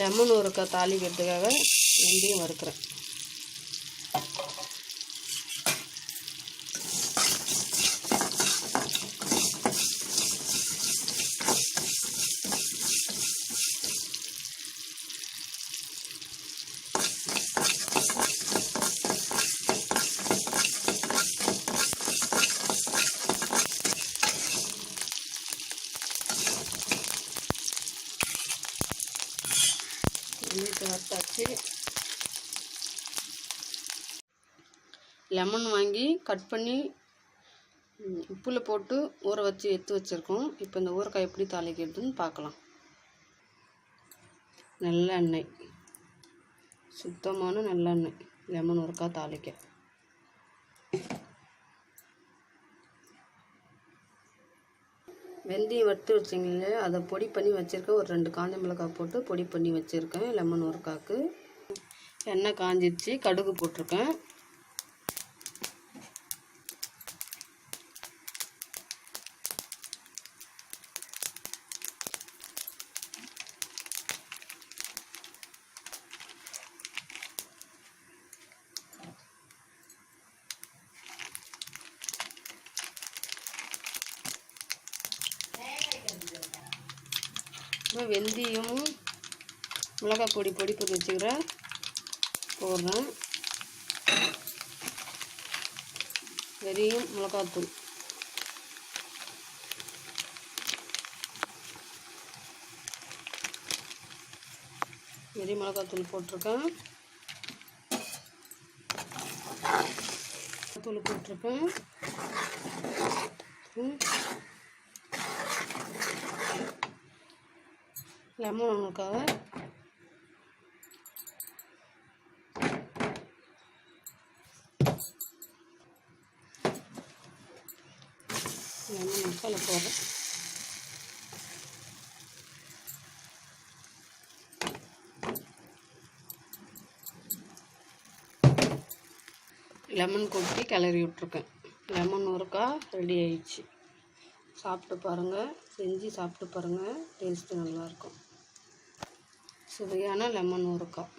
Lemon ஊறுக்காய் தாளிக்கிறதுக்காக வெந்தயம் வறுக்கிறேன். வறுத்தாச்சு. Lemon வாங்கி கட் பண்ணி உப்பில் போட்டு ஊற வச்சு எடுத்து வச்சுருக்கோம். இப்போ இந்த ஊறுக்காய் எப்படி தாளிக்கிறதுன்னு பார்க்கலாம். நல்லெண்ணெய், சுத்தமான நல்லெண்ணெய் லெமன் ஊறுக்காய் தாளிக்க. வெந்தயம் வறுத்து வச்சிங்களே அதை பொடி பண்ணி வச்சுருக்கேன். ஒரு 2 காஞ்ச மிளகாய் போட்டு பொடி பண்ணி வச்சுருக்கேன் லெமன் ஊறுக்காய்க்கு. எண்ணெய் காஞ்சிடுச்சு, கடுகு போட்டிருக்கேன். வெந்தயம் மிளகாய் பொடி பண்ணி வச்சுக்கிறேன் போடுறேன். வெறியும் மிளகாத்தூள், வெறி மிளகாத்தூள் போட்டிருக்கேன். தூள் போட்டிருக்கேன். லெமன் ஊறுக்காவை லெமன் ஊறுக்காய் போடுறேன். லெமன் கொட்டி கிளறி விட்ருக்கேன். லெமன் ஊறுக்காய் ரெடி ஆயிடுச்சு. சாப்பிட்டு பாருங்கள், செஞ்சு சாப்பிட்டு பாருங்கள். டேஸ்ட்டு நல்லாயிருக்கும். சுவையான லெமன் ஊறுக்காய்.